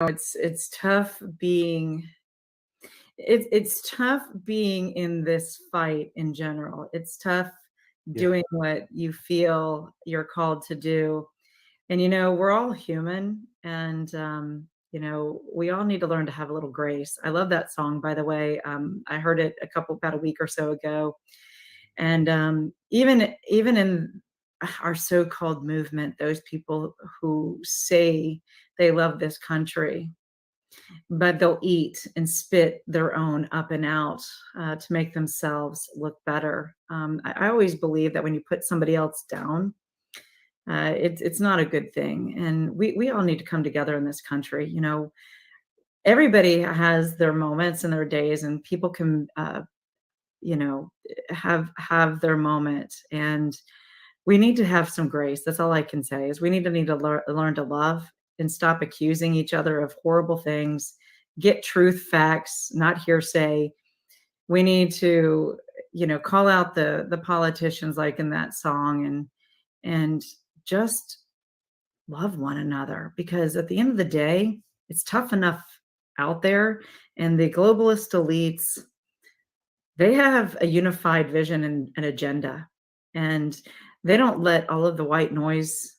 it's tough being it's tough being in this fight in general. It's tough Yeah. doing what you feel you're called to do. And, we're all human and, we all need to learn to have a little grace. I love that song, by the way. I heard it about a week or so ago. And even in our so-called movement, those people who say they love this country, but they'll eat and spit their own up and out to make themselves look better. I always believe that when you put somebody else down, it's not a good thing, and we all need to come together in this country. Everybody has their moments and their days, and people can, you know, have their moment, and we need to have some grace. That's all I can say is we need to learn to love and stop accusing each other of horrible things. Get truth, facts, not hearsay. We need to, call out the politicians like in that song and just love one another because at the end of the day, it's tough enough out there. And the globalist elites, they have a unified vision and an agenda. And they don't let all of the white noise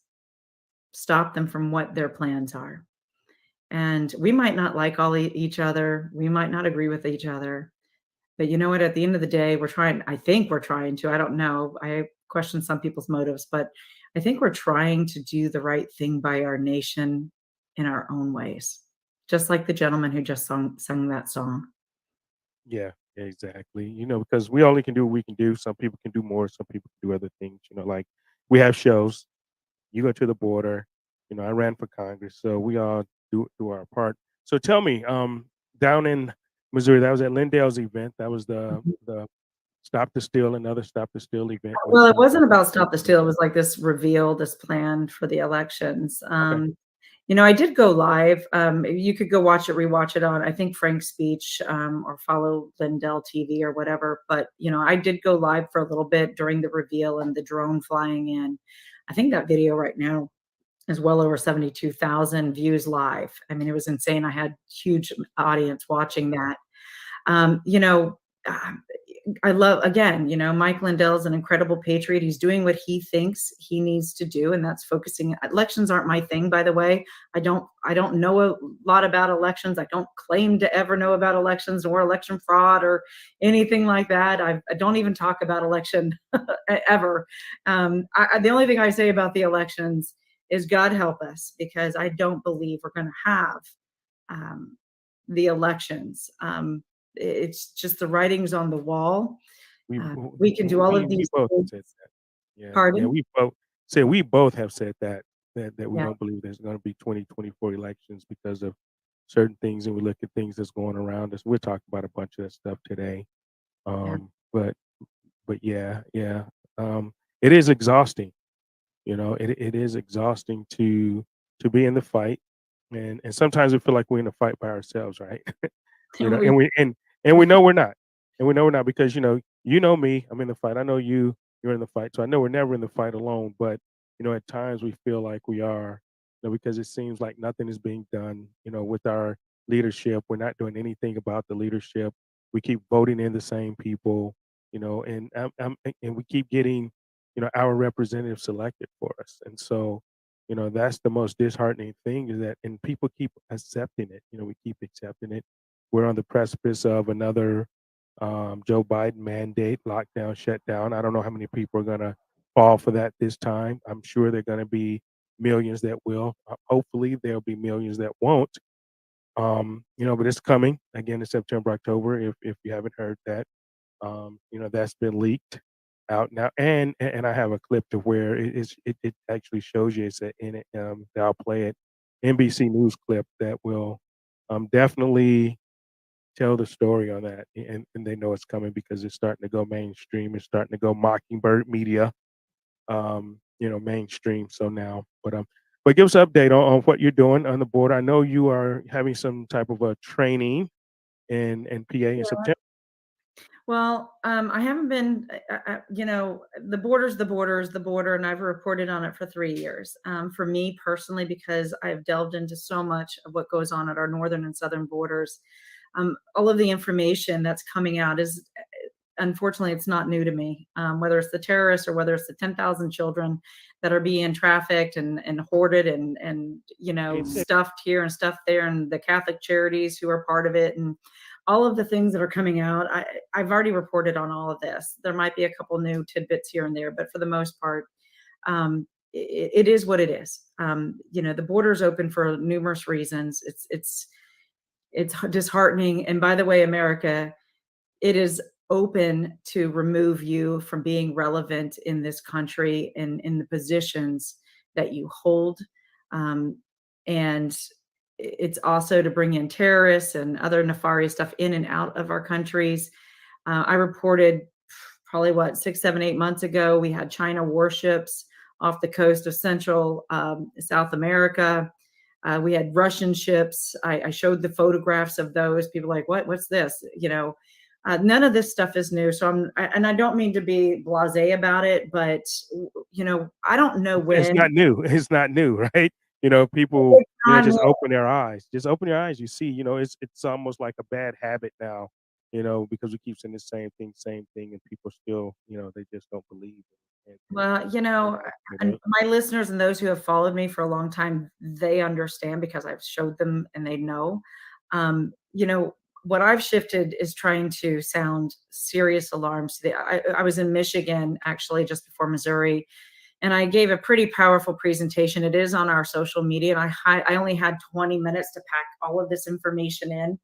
stop them from what their plans are. And we might not like each other. We might not agree with each other. But you know what? At the end of the day, I think we're trying to, I don't know. I question some people's motives, but I think we're trying to do the right thing by our nation in our own ways. Just like the gentleman who just sung that song. Yeah, yeah, exactly. Because we only can do what we can do. Some people can do more. Some people can do other things. Like we have shows. You go to the border. I ran for Congress, so we all do our part. So tell me, down in Missouri, that was at Lindale's event. That was the Stop the Steal, another Stop the Steal event with Well, it some wasn't about great Stop the Steal. It people. was like this reveal, this plan for the elections. Okay. I did go live. You could go watch it, rewatch it on, I think, Frank's speech, or follow Lindell TV or whatever. But, I did go live for a little bit during the reveal and the drone flying in. I think that video right now is well over 72,000 views live. I mean, it was insane. I had huge audience watching that. Um, you know, um, I love, again, Mike Lindell's an incredible patriot. He's doing what he thinks he needs to do, and that's focusing. Elections aren't my thing, by the way. I don't know a lot about elections. I don't claim to ever know about elections or election fraud or anything like that. I don't even talk about election ever. The only thing I say about the elections is God help us, because I don't believe we're going to have um, the elections. It's just the writings on the wall. We can do all of We these both things. said that. Yeah, yeah, Pardon? we both have said that we Yeah, don't believe there's gonna be 2024 elections because of certain things, and we look at things that's going around us. We'll talk about a bunch of that stuff today. yeah, But yeah, yeah. It is exhausting, it is exhausting to be in the fight, and sometimes we feel like we're in a fight by ourselves, right? we, And we know we're not. And we know we're not because, me, I'm in the fight. I know you're in the fight. So I know we're never in the fight alone, but at times we feel like we are, because it seems like nothing is being done, with our leadership. We're not doing anything about the leadership. We keep voting in the same people, and we keep getting, our representatives selected for us. And so, that's the most disheartening thing is that, and people keep accepting it. We keep accepting it. We're on the precipice of another Joe Biden mandate, lockdown, shutdown. I don't know how many people are going to fall for that this time. I'm sure there are going to be millions that will. Hopefully, there'll be millions that won't. But it's coming again in September, October. If you haven't heard that, that's been leaked out now, and I have a clip to where it actually shows you. It's in it. That I'll play it. NBC News clip that will definitely tell the story on that, and they know it's coming because it's starting to go mainstream. It's starting to go Mockingbird media, mainstream. So now, but give us an update on what you're doing on the board. I know you are having some type of a training in PA in September. Well, I haven't been, the border's the border is the border, and I've reported on it for 3 years. For me personally, because I've delved into so much of what goes on at our northern and southern borders, all of the information that's coming out is, unfortunately, it's not new to me. Whether it's the terrorists or whether it's the 10,000 children that are being trafficked and hoarded and It's stuffed here and stuffed there, and the Catholic charities who are part of it, and all of the things that are coming out. I've already reported on all of this. There might be a couple new tidbits here and there, but for the most part, it is what it is. The border is open for numerous reasons. It's disheartening. And by the way, America, it is open to remove you from being relevant in this country and in the positions that you hold. Um, and it's also to bring in terrorists and other nefarious stuff in and out of our countries. I reported probably what 6, 7, 8 months ago, we had China warships off the coast of Central South America. We had Russian ships. I showed the photographs of those. People are like, what? What's this? None of this stuff is new. So and I don't mean to be blasé about it, but I don't know it's when. not new. It's not new, right? People, It's not just new. open their eyes. Just open your eyes. You see, it's almost like a bad habit now, because we keep saying the same thing, and people still, they just don't believe it. Well, And, you and know, my listeners and those who have followed me for a long time, they understand because I've showed them and they know. What I've shifted is trying to sound serious alarms. I was in Michigan actually just before Missouri, and I gave a pretty powerful presentation. It is on our social media, and I only had 20 minutes to pack all of this information in.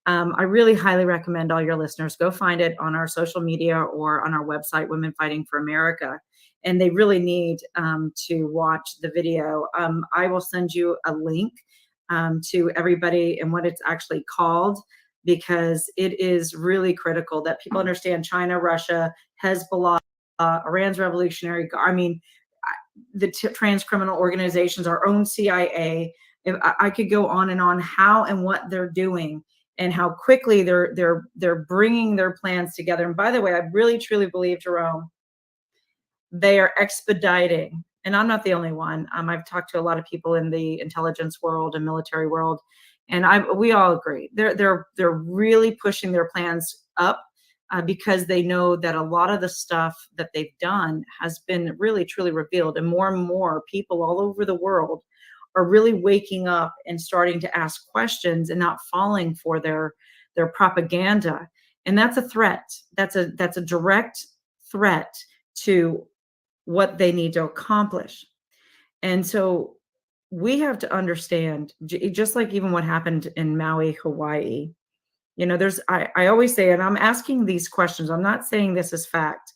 I really highly recommend all your listeners go find it on our social media or on our website, Women Fighting for America. And they really need to watch the video. I will send you a link to everybody and what it's actually called, because it is really critical that people understand China, Russia, Hezbollah, Iran's Revolutionary Guard. I mean, the trans criminal organizations, our own CIA. If I could go on and on how and what they're doing and how quickly they're bringing their plans together. And by the way, I really truly believe, Jarome, they are expediting. And I'm not the only one. I've talked to a lot of people in the intelligence world and military world, and we all agree they're really pushing their plans up, because they know that a lot of the stuff that they've done has been really truly revealed, and more people all over the world are really waking up and starting to ask questions and not falling for their propaganda. And that's a threat. That's a direct threat to what they need to accomplish. And so we have to understand, just like even what happened in Maui, Hawaii. I always say, and I'm asking these questions, I'm not saying this is fact.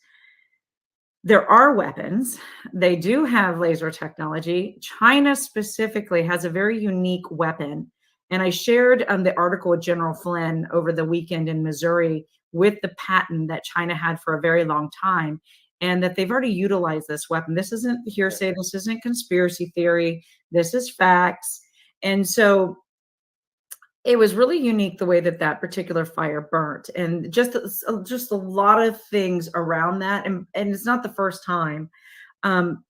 There are weapons. They do have laser technology. China specifically has a very unique weapon. And I shared the article with General Flynn over the weekend in Missouri with the patent that China had for a very long time, and that they've already utilized this weapon. This isn't hearsay. This isn't conspiracy theory. This is facts. And so it was really unique the way that that particular fire burnt, and just a lot of things around that, and it's not the first time. Um,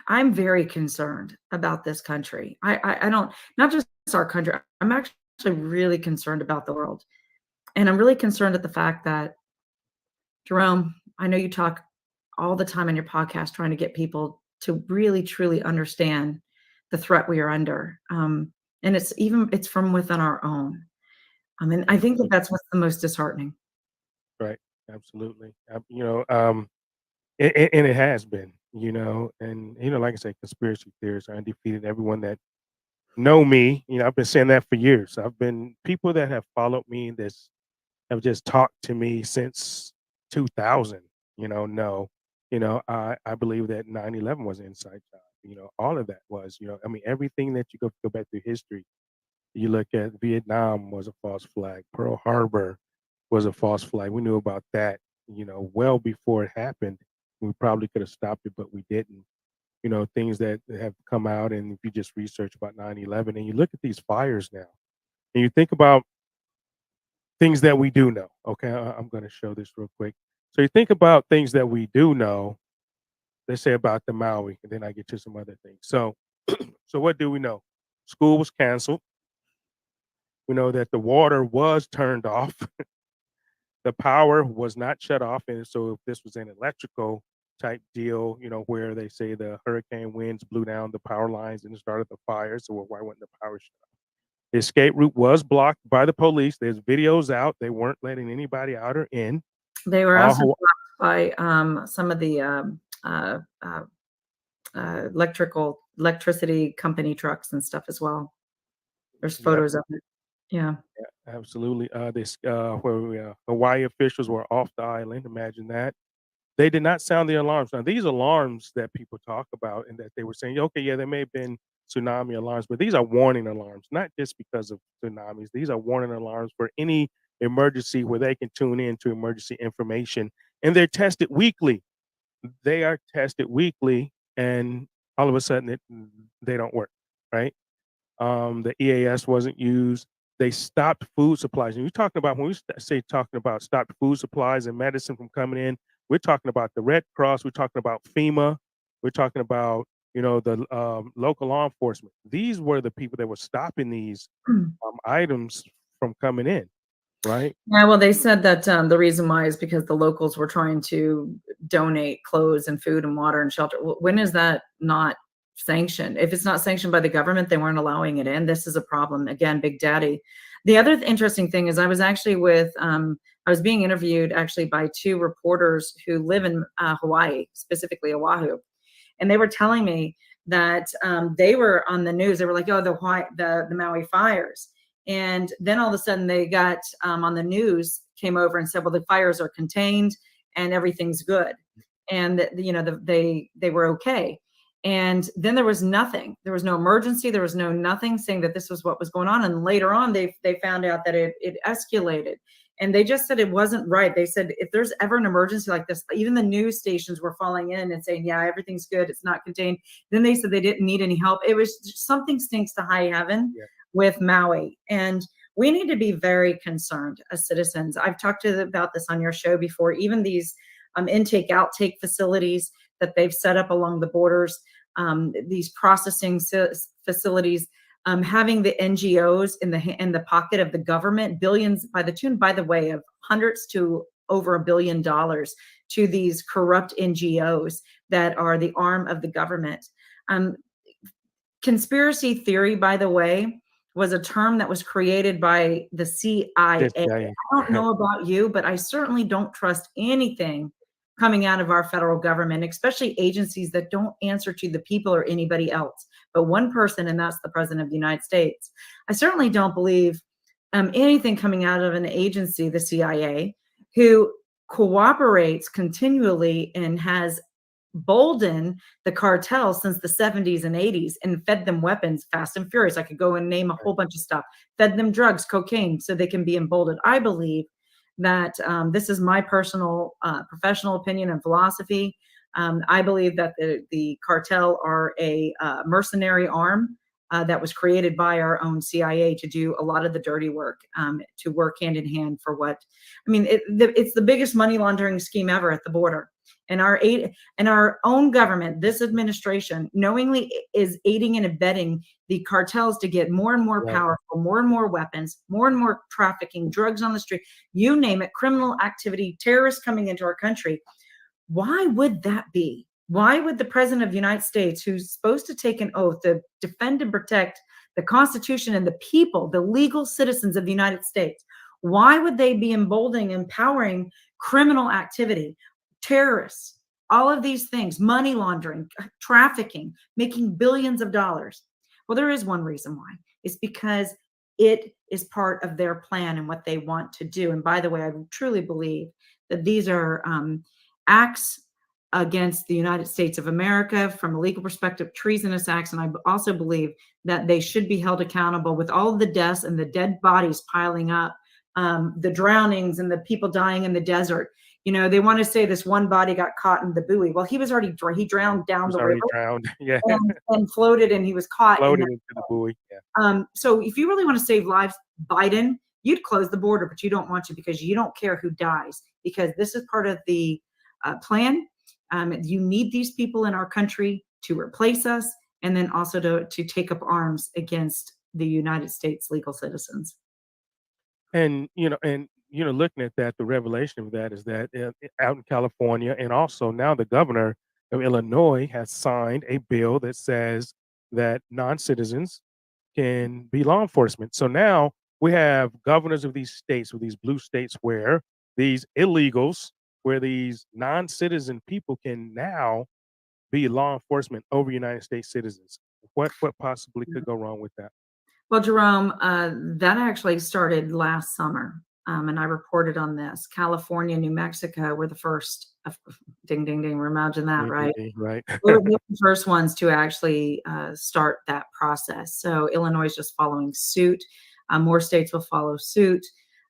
I'm very concerned about this country. I don't, not just our country. I'm actually really concerned about the world, and I'm really concerned at the fact that, Jerome, I know you talk all the time on your podcast trying to get people to really truly understand the threat we are under. And it's from within our own. And I think that absolutely. that's what's the most disheartening. Right. Absolutely. And it has been, and like I said, conspiracy theorists are undefeated. Everyone that know me, I've been saying that for years. I've been people that have followed me, that have just talked to me since 2000. No, I believe that 9/11 was an inside job. All of that was, I mean, everything that you go back through history. You look at Vietnam was a false flag. Pearl Harbor was a false flag. We knew about that, well before it happened. We probably could have stopped it, but we didn't. Things that have come out, and if you just research about 9/11 and you look at these fires now, and you think about things that we do know. Okay, I'm going to show this real quick. So you think about things that we do know. Let's say about the Maui, and then I get to some other things. So, so what do we know? School was canceled. We know that the water was turned off. The power was not shut off, and so if this was an electrical type deal, where they say the hurricane winds blew down the power lines and it started the fire, so why wouldn't the power shut off? The escape route was blocked by the police. There's videos out. They weren't letting anybody out or in. They were All also Haw blocked by, some of the, electricity company trucks and stuff as well. There's Yep, photos of it. Yeah. yeah, absolutely. Hawaii officials were off the island. Imagine that. They did not sound the alarms. Now, these alarms that people talk about and that they were saying, okay, yeah, there may have been tsunami alarms, but these are warning alarms, not just because of tsunamis. These are warning alarms for any emergency where they can tune in to emergency information, and they're tested weekly. They are tested weekly, and all of a sudden they don't work, right? The EAS wasn't used. They stopped food supplies. And you're talking about when we say talking about stopped food supplies and medicine from coming in, we're talking about the Red Cross. We're talking about FEMA. We're talking about the local law enforcement. These were the people that were stopping these items from coming in, right? Yeah, well, they said that, the reason why is because the locals were trying to donate clothes and food and water and shelter. When is that not sanctioned? If it's not sanctioned by the government, they weren't allowing it in. This is a problem. Again, Big Daddy. The other interesting thing is I was actually I was being interviewed actually by two reporters who live in Hawaii, specifically Oahu, and they were telling me that they were on the news. They were like, "Oh, the Maui fires," and then all of a sudden they got on the news, came over and said, "Well, the fires are contained and everything's good," and they were okay. And then there was nothing. There was no emergency. There was no nothing saying that this was what was going on. And later on, they found out that it escalated. And they just said it wasn't right. They said if there's ever an emergency like this, even the news stations were falling in and saying, yeah, everything's good. It's not contained. Then they said they didn't need any help. It was something stinks to high heaven Yeah. with Maui. And we need to be very concerned as citizens. I've talked to them about this on your show before, even these intake outtake facilities that they've set up along the borders, these processing facilities, having the NGOs in the pocket of the government, billions by the tune, by the way, of hundreds to over $1 billion to these corrupt NGOs that are the arm of the government. Conspiracy theory, by the way, was a term that was created by the CIA. I don't know about you, but I certainly don't trust anything coming out of our federal government, especially agencies that don't answer to the people or anybody else, but one person, and that's the President of the United States. I certainly don't believe anything coming out of an agency, the CIA, who cooperates continually and has boldened the cartel since the 70s and 80s and fed them weapons fast and furious. I could go and name a whole bunch of stuff, fed them drugs, cocaine, so they can be emboldened. I believe that this is my personal professional opinion and philosophy. I believe that the cartel are a mercenary arm that was created by our own CIA to do a lot of the dirty work, to work hand in hand for what, I mean, it's the biggest money laundering scheme ever at the border. And our own government, this administration, knowingly is aiding and abetting the cartels to get more and more powerful, more and more weapons, more and more trafficking, drugs on the street, you name it, criminal activity, terrorists coming into our country. Why would that be? Why would the President of the United States, who's supposed to take an oath to defend and protect the Constitution and the people, the legal citizens of the United States, why would they be emboldening, empowering criminal activity, terrorists, all of these things, money laundering, trafficking, making billions of dollars? Well, there is one reason why. It's because it is part of their plan and what they want to do. And by the way, I truly believe that these are acts against the United States of America from a legal perspective, treasonous acts. And I also believe that they should be held accountable with all of the deaths and the dead bodies piling up, the drownings and the people dying in the desert. You know, they want to say this one body got caught in the buoy. Well, he was already he drowned down the river, yeah, and floated, and he was caught floated into the buoy. Yeah. So if you really want to save lives, Biden, you'd close the border, but you don't want to because you don't care who dies, because this is part of the plan. You need these people in our country to replace us, and then also to take up arms against the United States legal citizens. Looking at that, the revelation of that is that out in California, and also now the governor of Illinois has signed a bill that says that non-citizens can be law enforcement. So now we have governors of these states, with these blue states, where these illegals, where these non-citizen people can now be law enforcement over United States citizens. What possibly could go wrong with that? Well, Jerome, that actually started last summer, and I reported on this. California, New Mexico were the first. Ding, ding, ding. Imagine that, Ding, ding, right? ding, right. We're the first ones to actually start that process. So Illinois is just following suit. More states will follow suit.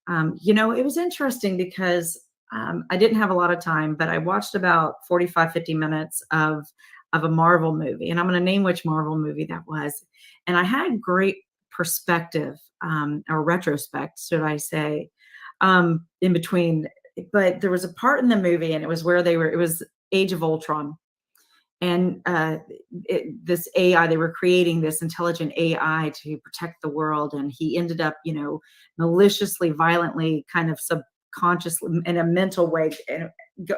It was interesting because I didn't have a lot of time, but I watched about 45, 50 minutes of a Marvel movie, and I'm going to name which Marvel movie that was. And I had great perspective, or retrospect, should I say, in between. But there was a part in the movie, and it was where it was Age of Ultron. And this AI, they were creating this intelligent AI to protect the world. And he ended up, maliciously, violently, kind of subconsciously, in a mental way, and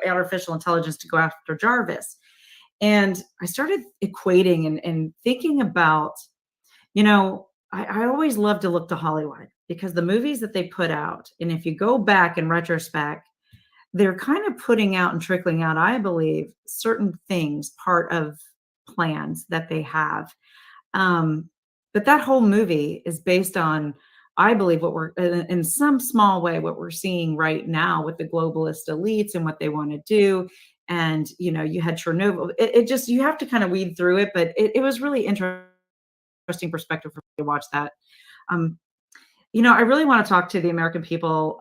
artificial intelligence to go after Jarvis. And I started equating and thinking about, I always love to look to Hollywood, because the movies that they put out, and if you go back in retrospect, they're kind of putting out and trickling out, I believe, certain things, part of plans that they have. But that whole movie is based on, I believe, what we're in some small way, what we're seeing right now with the globalist elites and what they want to do. And, you had Chernobyl. It just, you have to kind of weed through it, but it was really interesting perspective for me to watch that. Um, I really want to talk to the American people,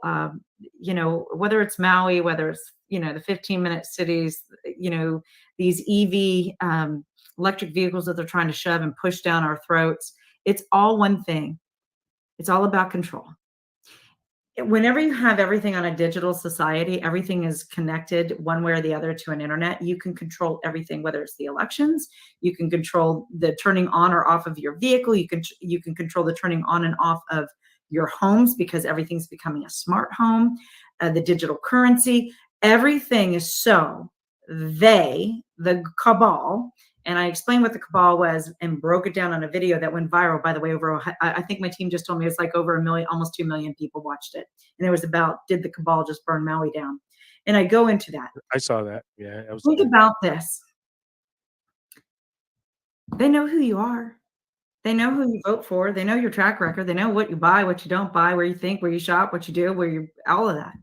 whether it's Maui, whether it's, the 15-minute cities, these EV, electric vehicles that they're trying to shove and push down our throats. It's all one thing. It's all about control. Whenever you have everything on a digital society, everything is connected one way or the other to an internet. You can control everything, whether it's the elections, you can control the turning on or off of your vehicle. You can control the turning on and off of your homes, because everything's becoming a smart home, the digital currency, everything is the cabal. And I explained what the cabal was and broke it down on a video that went viral. By the way, I think my team just told me it's like over 1 million, almost 2 million people watched it. And it was about, did the cabal just burn Maui down? And I go into that. I saw that. Yeah, that was Think good. about this. They know who you are. They know who you vote for. They know your track record. They know what you buy, what you don't buy, where you think, where you shop, what you do, all of that.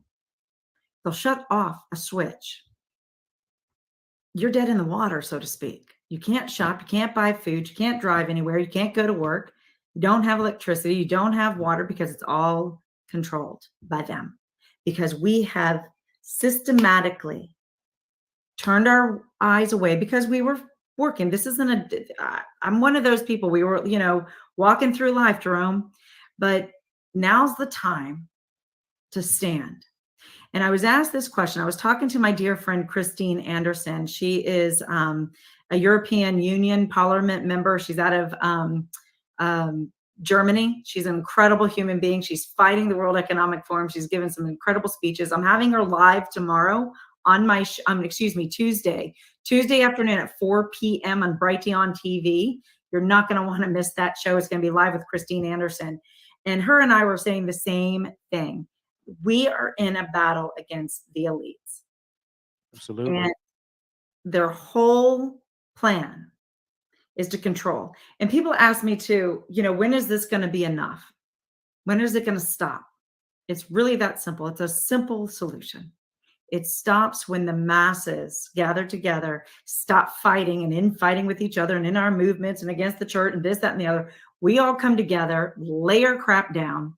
They'll shut off a switch. You're dead in the water, so to speak. You can't shop, you can't buy food, you can't drive anywhere, you can't go to work, you don't have electricity, you don't have water, because it's all controlled by them. Because we have systematically turned our eyes away because we were working. This isn't I'm one of those people, we were, walking through life, Jerome, but now's the time to stand. And I was asked this question. I was talking to my dear friend, Christine Anderson. She is a European Union Parliament member. She's out of Germany. She's an incredible human being. She's fighting the World Economic Forum. She's given some incredible speeches. I'm having her live tomorrow on my, Tuesday afternoon at 4 p.m. on Brighteon TV. You're not going to want to miss that show. It's going to be live with Christine Anderson. And her and I were saying the same thing. We are in a battle against the elites. Absolutely. And their whole plan is to control. And people ask me too, when is this going to be enough? When is it going to stop? It's really that simple. It's a simple solution. It stops when the masses gather together, stop fighting and infighting with each other and in our movements and against the church and this, that, and the other. We all come together, lay our crap down,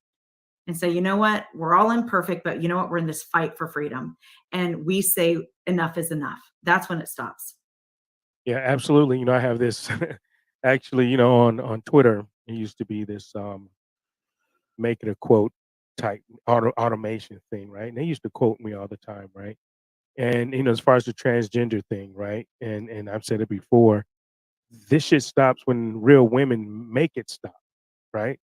and say, you know what? We're all imperfect, but you know what? We're in this fight for freedom. And we say enough is enough. That's when it stops. Yeah, absolutely. I have this actually, on Twitter, it used to be this make it a quote. type automation thing, right? And they used to quote me all the time, right? And as far as the transgender thing, right? And I've said it before, this shit stops when real women make it stop, right?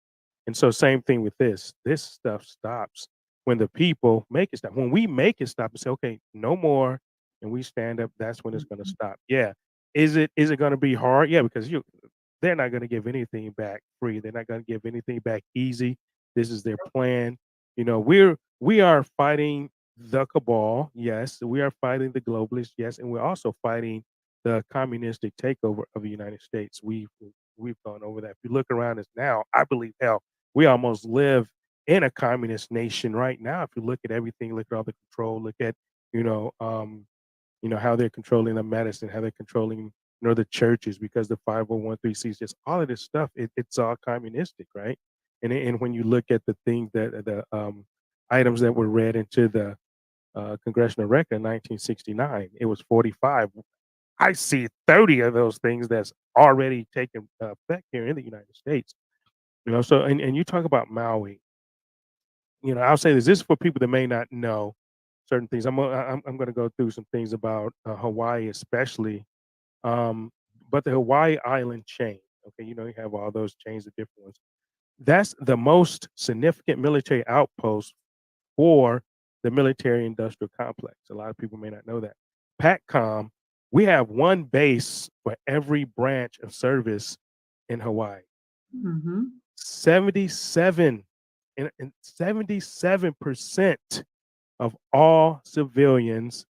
And so same thing with this. This stuff stops when the people make it stop. When we make it stop and say, okay, no more, and we stand up, that's when it's gonna Mhm. stop. Yeah. Is it gonna be hard? Yeah, because they're not gonna give anything back free. They're not gonna give anything back easy. This is their plan. We are fighting the cabal, yes. We are fighting the globalists, yes, and we're also fighting the communistic takeover of the United States. We've gone over that. If you look around us now, I believe hell, we almost live in a communist nation right now. If you look at everything, look at all the control, look at you know um, how they're controlling the medicine, how they're controlling the churches because the 501(c)(3)s, just all of this stuff. It's all communistic, right? And when you look at the things that the items that were read into the congressional record in 1969, it was 45. I see 30 of those things that's already taken effect here in the United States. So and you talk about Maui. I'll say this is for people that may not know certain things. I'm gonna go through some things about Hawaii, especially, um, but the Hawaii Island chain. Okay, you have all those chains of different ones. That's the most significant military outpost for the military industrial complex. A lot of people may not know that. PACCOM, we have one base for every branch of service in Hawaii. Mhm. 77 and 77% of all civilians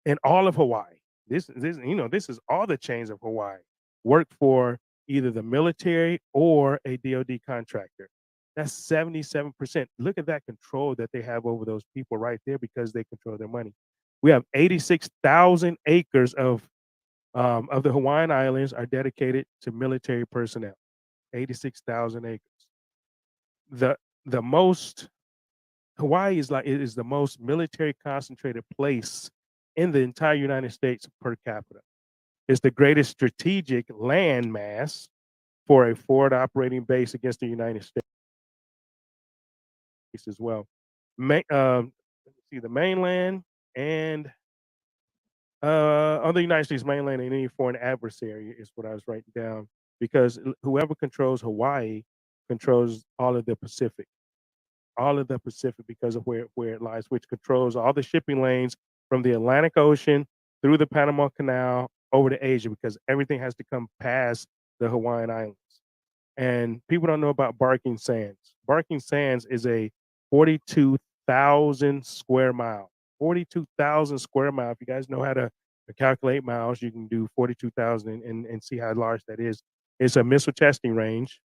in all of Hawaii. This is all the chains of Hawaii work for either the military or a DoD contractor. That's 77%. Look at that control that they have over those people right there because they control their money. We have 86,000 acres of the Hawaiian Islands are dedicated to military personnel. 86,000 acres. The the most Hawaii is the most military concentrated place in the entire United States per capita. It's the greatest strategic land mass for a forward operating base against the United States as well. Let's see, the mainland and on the United States mainland and any foreign adversary is what I was writing down because whoever controls Hawaii controls all of the Pacific because of where it lies, which controls all the shipping lanes from the Atlantic Ocean through the Panama Canal over to Asia because everything has to come past the Hawaiian Islands. And people don't know about Barking Sands. Barking Sands is a 42,000 square mile. 42,000 square mile. If you guys know how to calculate miles, you can do 42,000 and see how large that is. It's a missile testing range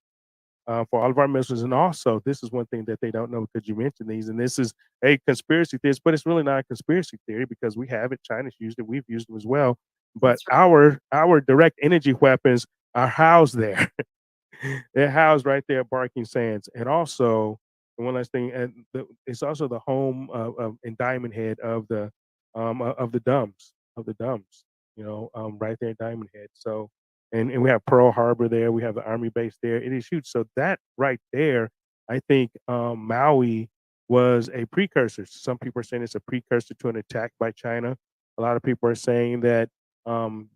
for all of our missiles. And also, this is one thing that they don't know because you mentioned these, and this is a conspiracy theory, but it's really not a conspiracy theory because we have it. China's used it. We've used them as well. But That's our direct energy weapons are housed there. They're housed right there at Barking Sands. And also, one last thing, it's also the home of and Diamond Head of the Dumbs. Right there in Diamond Head. So, and we have Pearl Harbor there. We have the Army base there. It is huge. So that right there, I think Maui was a precursor. Some people are saying it's a precursor to an attack by China. A lot of people are saying that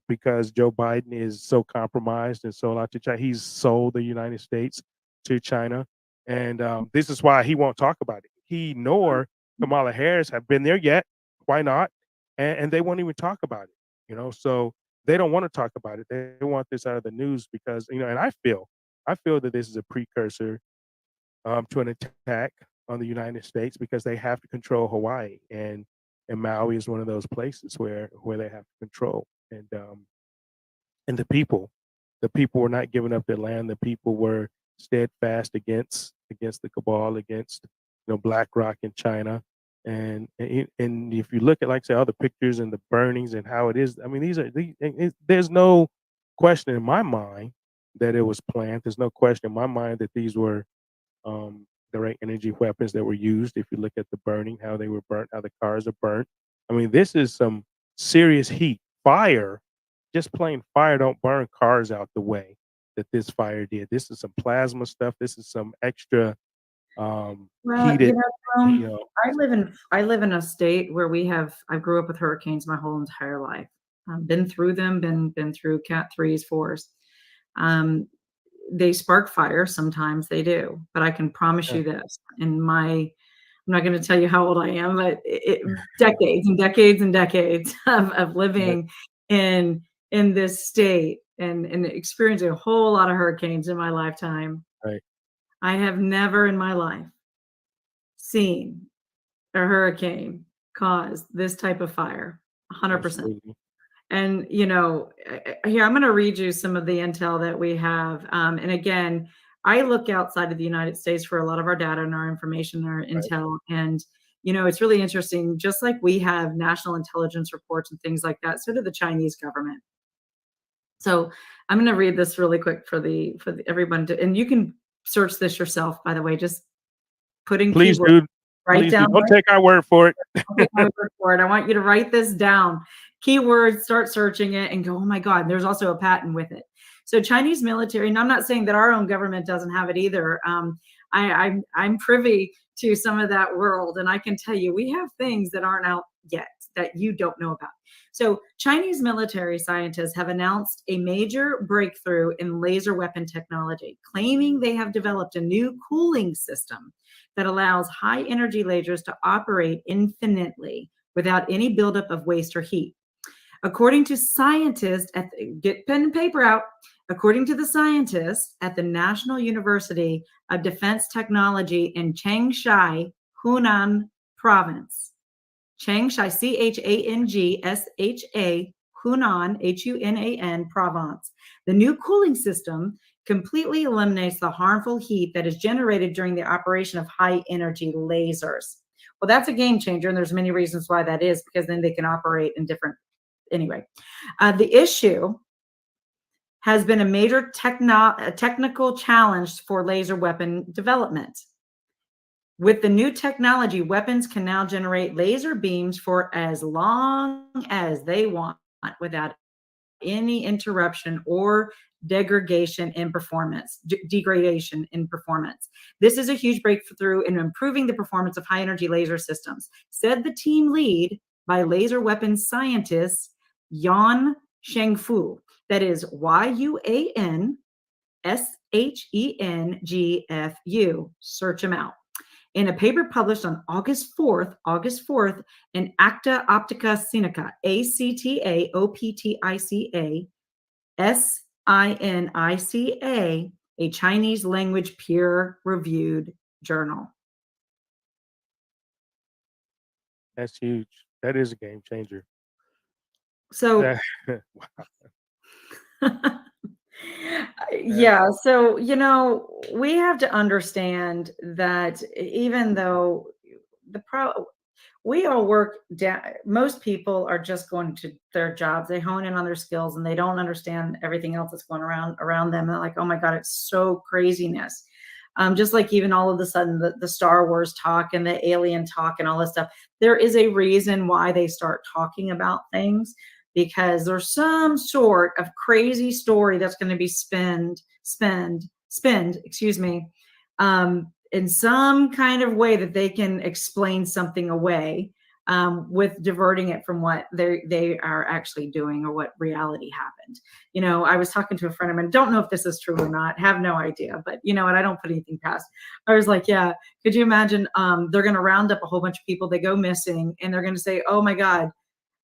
because Joe Biden is so compromised and sold out to China. He's sold the United States to China, and this is why he won't talk about it. He nor Kamala Harris have been there yet. Why not? And they won't even talk about it. So they don't want to talk about it. They want this out of the news because and I feel that this is a precursor to an attack on the United States because they have to control Hawaii and Maui is one of those places where they have to control and the people were not giving up their land. The people were steadfast against the cabal, against BlackRock in China. And if you look at, like I say, all the pictures and the burnings and how it is, I mean, there's no question in my mind that it was planned. There's no question in my mind that these were direct energy weapons that were used. If you look at the burning, how they were burnt, how the cars are burnt. I mean, this is some serious heat. Fire, just plain fire don't burn cars out the way that this fire did. This is some plasma stuff. This is some extra. Well, heated, you know. I live in a state where I grew up with hurricanes my whole entire life. Been through them, been through Cat 3s, 4s. Um, they spark fire, sometimes they do, but I can promise Yeah, you this, I'm not gonna tell you how old I am, but decades and decades and decades of right, living in this state and experiencing a whole lot of hurricanes in my lifetime. right, I have never in my life seen a hurricane cause this type of fire, 100%. absolutely. And, here, I'm gonna read you some of the intel that we have, and again, I look outside of the United States for a lot of our data and our information, our Right. intel, and, it's really interesting, just like we have national intelligence reports and things like that, so do the Chinese government. So, I'm gonna read this really quick for the everyone to, and you can search this yourself, by the way, just put in Please keywords, do, write please do. down Don't take our word for it. don't take my word for it. I want you to write this down. Keywords, start searching it and go, oh my God, there's also a patent with it. So Chinese military, and I'm not saying that our own government doesn't have it either. I'm privy to some of that world, and I can tell you we have things that aren't out yet that you don't know about. So Chinese military scientists have announced a major breakthrough in laser weapon technology, claiming they have developed a new cooling system that allows high energy lasers to operate infinitely without any buildup of waste or heat. According to scientists get pen and paper out. According to the scientists at the National University of Defense Technology in Changsha, Hunan Province, Changsha, Changsha, Hunan, Hunan Province. The new cooling system completely eliminates the harmful heat that is generated during the operation of high energy lasers. Well, that's a game changer, and there's many reasons why that is, because then they can operate in different. Anyway, the issue has been a major technical challenge for laser weapon development. With the new technology, weapons can now generate laser beams for as long as they want without any interruption or degradation in performance. This is a huge breakthrough in improving the performance of high energy laser systems, said the team lead by laser weapons scientist Yan Shengfu. That is YUANSHENGFU. Search them out. In a paper published on August 4th, in Acta Optica Sinica, ACTA a Chinese language peer-reviewed journal. That's huge. That is a game changer. So, Wow. Yeah, yeah, so, we have to understand that even though the pro we all work down, most people are just going to their jobs. They hone in on their skills and they don't understand everything else that's going around them. And they're like, oh my God, it's so craziness. Just like even all of a sudden the Star Wars talk and the alien talk and all this stuff. There is a reason why they start talking about things, because there's some sort of crazy story that's going to be excuse me, in some kind of way that they can explain something away, with diverting it from what they are actually doing or what reality happened. I was talking to a friend of mine, don't know if this is true or not, have no idea, but you know what, I don't put anything past. I was like, yeah, could you imagine, they're going to round up a whole bunch of people, they go missing, and they're going to say, oh my God,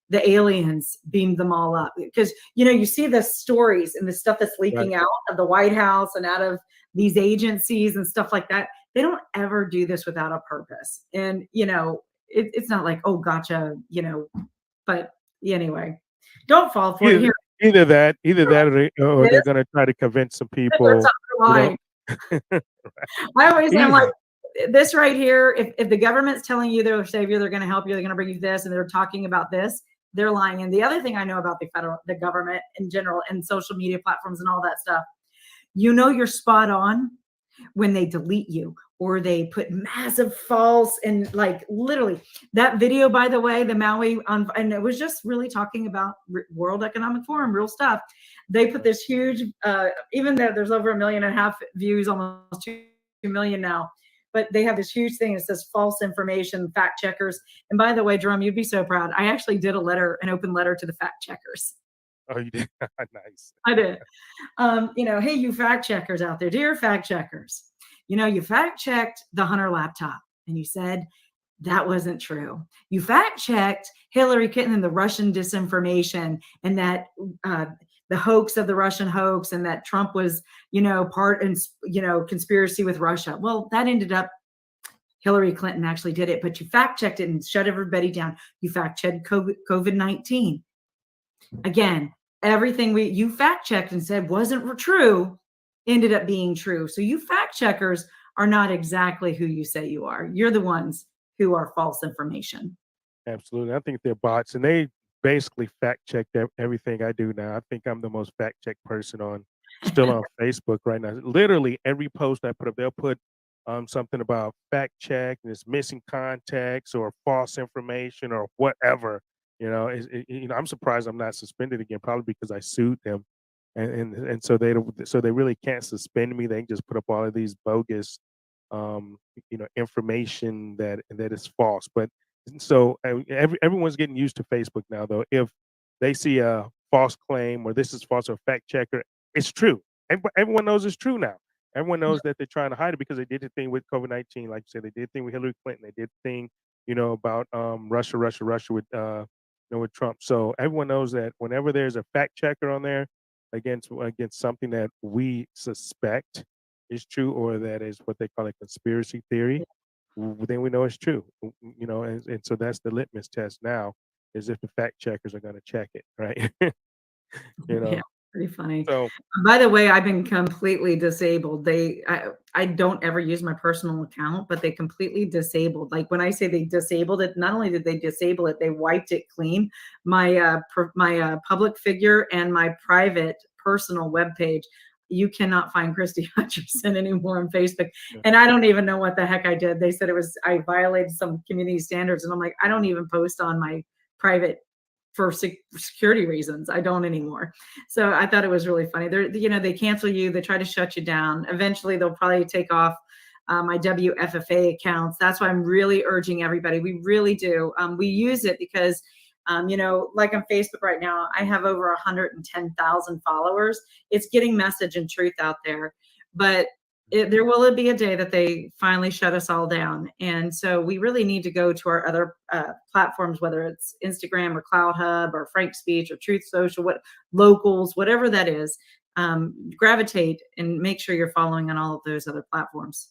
the aliens beamed them all up. Because you see the stories and the stuff that's right. leaking out of the White House and out of these agencies and stuff like that. They don't ever do this without a purpose. And it's not like, oh gotcha, but anyway, don't fall for it Either here. either that, or they're This gonna try to convince some What's people, on the you know. line. I always say, I'm like, Either, this right here, if the government's telling you they're a savior, they're going to help you, they're going to bring you this, and they're talking about this, they're lying. And the other thing I know about the government in general and social media platforms and all that stuff, you're spot on when they delete you or they put massive false, and like literally that video, by the way, the Maui and it was just really talking about World Economic Forum, real stuff. They put this huge, even though there's over 1.5 million views, almost 2 million now, but they have this huge thing that says false information, fact checkers. And by the way, Jerome, you'd be so proud. I actually did an open letter to the fact checkers. Oh, you did? Nice. I did. Hey, you fact checkers out there, dear fact checkers, you fact checked the Hunter laptop and you said that wasn't true. You fact checked Hillary Clinton and the Russian disinformation and that the hoax of the Russian hoax and that Trump was, part in, conspiracy with Russia. Well, that ended up Hillary Clinton actually did it, but you fact checked it and shut everybody down. You fact checked COVID-19. Again, everything you fact checked and said wasn't true ended up being true. So you fact checkers are not exactly who you say you are. You're the ones who are false information. Absolutely. I think they're bots, and they basically fact check everything I do now. I think I'm the most fact check person still on Facebook right now. Literally every post I put up, they'll put something about fact check and it's missing context or false information or whatever. I'm surprised I'm not suspended again, probably because I sued them, and so they really can't suspend me. They can just put up all of these bogus, um, information that is false. But so everyone's getting used to Facebook now, though. If they see a false claim or this is false or fact checker, it's true. Everyone knows it's true now. Everyone knows that they're trying to hide it because they did the thing with COVID-19, like you said, they did the thing with Hillary Clinton, they did the thing, about Russia with Trump. So everyone knows that whenever there's a fact checker on there against something that we suspect is true or that is what they call a conspiracy theory, then we know it's true. And so that's the litmus test now, is if the fact checkers are going to check it, right? you Yeah, know. pretty funny. So By the way, I've been completely disabled. I don't ever use my personal account, but they completely disabled. Like when I say they disabled it, not only did they disable it, they wiped it clean. My public figure and my private personal webpage. You cannot find Christie Hutcherson anymore on Facebook. yeah. And I don't even know what the heck I did. They said I violated some community standards. And I'm like, I don't even post on my private for security reasons. I don't anymore. So I thought it was really funny. They cancel you, they try to shut you down. Eventually they'll probably take off my WFFA accounts. That's why I'm really urging everybody. We really do. We use it because, like on Facebook right now, I have over 110,000 followers. It's getting message and truth out there, but there will be a day that they finally shut us all down. And so we really need to go to our other platforms, whether it's Instagram or Clouthub or Frank Speech or Truth Social, Locals, whatever that is, gravitate and make sure you're following on all of those other platforms.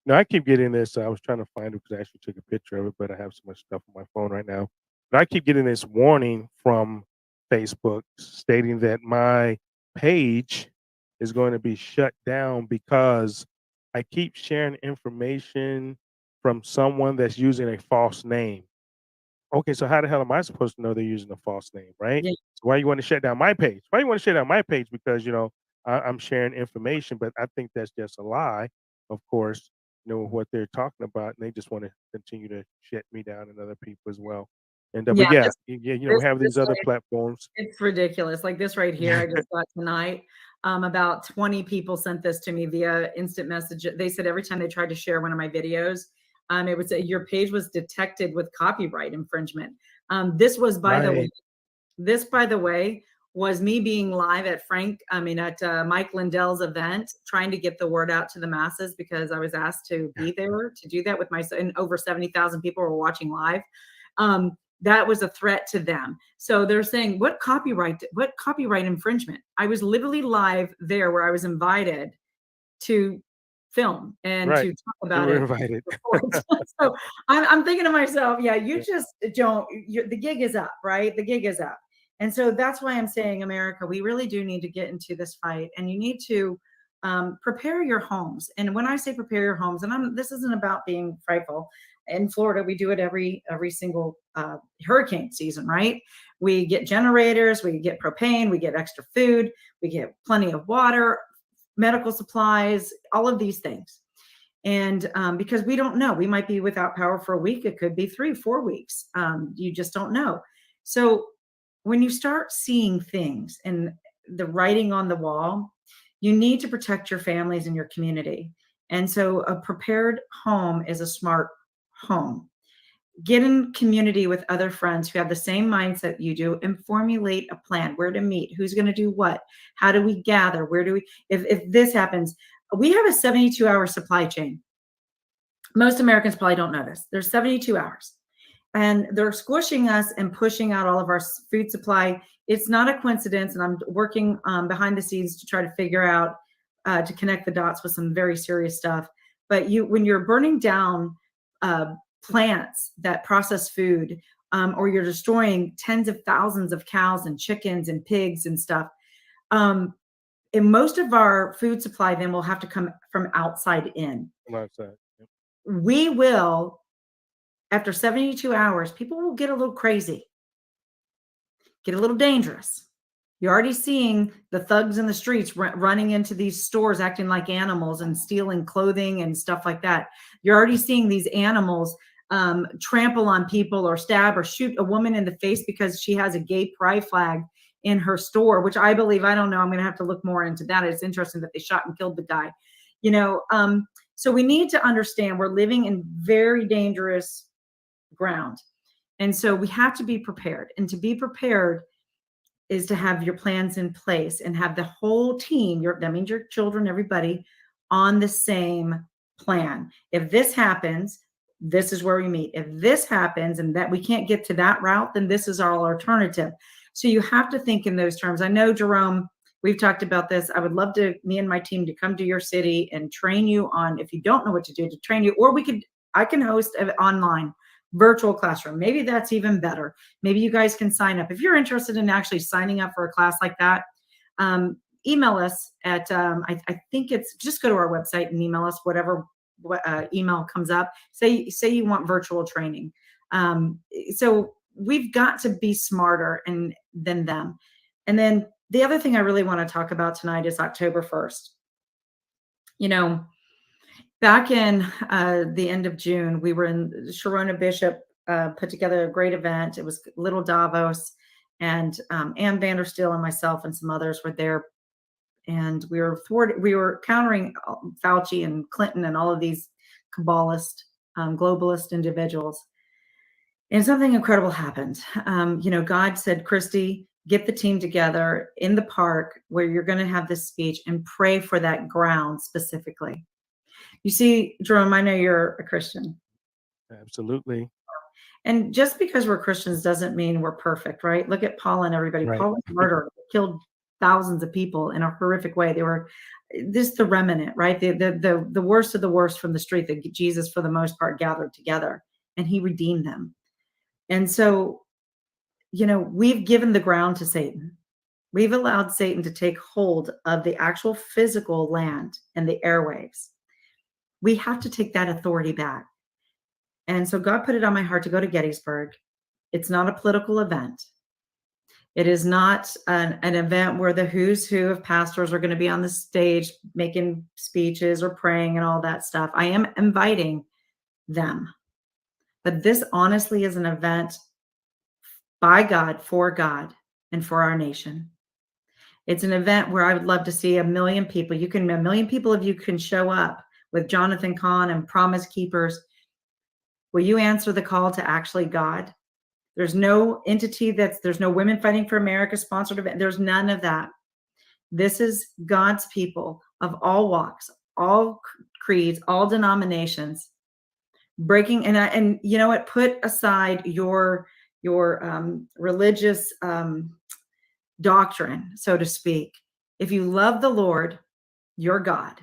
No, I keep getting this. I was trying to find it because I actually took a picture of it, but I have so much stuff on my phone right now. But I keep getting this warning from Facebook stating that my page is going to be shut down because I keep sharing information from someone that's using a false name. Okay, so how the hell am I supposed to know they're using a false name, right? Yeah. So why you want to shut down my page? Why you want to shut down my page? Because I'm sharing information, but I think that's just a lie. Of course, what they're talking about, and they just want to continue to shut me down and other people as well. And but Yeah, yeah, yeah, we have these this other platforms. it's ridiculous. Like this right here, I just got tonight. About 20 people sent this to me via instant message. They said every time they tried to share one of my videos, it would say your page was detected with copyright infringement. This was, by the way, Right. was me being live at Mike Lindell's event, trying to get the word out to the masses because I was asked to be there to do that with and over 70,000 people were watching live. That was a threat to them. So they're saying, what copyright infringement? I was literally live there where I was invited to film and Right. to talk You about were it. invited. So I'm thinking to myself, yeah, you just don't, the gig is up, right? The gig is up. And so that's why I'm saying, America, we really do need to get into this fight, and you need to prepare your homes. And when I say prepare your homes, and this isn't about being frightful. In Florida, we do it every single hurricane season, right? We get generators, we get propane, we get extra food, we get plenty of water, medical supplies, all of these things. And because we don't know, we might be without power for a week. It could be 3-4 weeks. You just don't know. So when you start seeing things and the writing on the wall, you need to protect your families and your community. And so a prepared home is a smart home. Get in community with other friends who have the same mindset you do and formulate a plan, where to meet, who's going to do what, how do we gather, where do we, if this happens, we have a 72-hour supply chain. Most Americans probably don't know this. There's 72 hours and they're squishing us and pushing out all of our food supply. It's not a coincidence. And I'm working behind the scenes to try to figure out, to connect the dots with some very serious stuff. But when you're burning down plants that process food, or you're destroying tens of thousands of cows and chickens and pigs and stuff, and most of our food supply then will have to come from outside in. Outside. Yep. We will, after 72 hours, people will get a little crazy, get a little dangerous. You're already seeing the thugs in the streets running into these stores, acting like animals and stealing clothing and stuff like that. You're already seeing these animals trample on people or stab or shoot a woman in the face because she has a gay pride flag in her store, which I believe, I don't know, I'm going to have to look more into that. It's interesting that they shot and killed the guy, so we need to understand we're living in very dangerous ground. And so we have to be prepared, and to be prepared is to have your plans in place and have the whole team, that means your children, everybody, on the same plan. If this happens, this is where we meet. If this happens and that we can't get to that route, then this is our alternative. So you have to think in those terms. I know, Jarome, we've talked about this. I would love me and my team to come to your city and train you on, if you don't know what to do, to train you, or I can host an online virtual classroom. Maybe that's even better. Maybe you guys can sign up. If you're interested in actually signing up for a class like that, email us at, I think it's, just go to our website and email us whatever email comes up. Say you want virtual training. So we've got to be smarter than them. And then the other thing I really want to talk about tonight is October 1st. Back in the end of June, we were in Sharona Bishop, put together a great event. It was Little Davos, and Ann Vandersteel and myself and some others were there. And we were countering Fauci and Clinton and all of these Kabbalist, globalist individuals. And something incredible happened. God said, Christie, get the team together in the park where you're going to have this speech and pray for that ground specifically. You see, Jarome, I know you're a Christian. Absolutely. And just because we're Christians doesn't mean we're perfect, right? Look at Paul and everybody. Right. Paul was murdered, killed thousands of people in a horrific way. They were the remnant, right? The worst of the worst from the street that Jesus, for the most part, gathered together, and he redeemed them. And so, we've given the ground to Satan. We've allowed Satan to take hold of the actual physical land and the airwaves. We have to take that authority back. And so God put it on my heart to go to Gettysburg. It's not a political event. It is not an event where the who's who of pastors are going to be on the stage making speeches or praying and all that stuff. I am inviting them. But this honestly is an event by God, for God, and for our nation. It's an event where I would love to see 1 million people. A million people of you can show up with Jonathan Cahn and Promise Keepers. Will you answer the call to actually God? There's no entity there's no Women Fighting for America sponsored event. There's none of that. This is God's people of all walks, all creeds, all denominations, breaking. And you know what? Put aside your religious doctrine, so to speak. If you love the Lord, your God,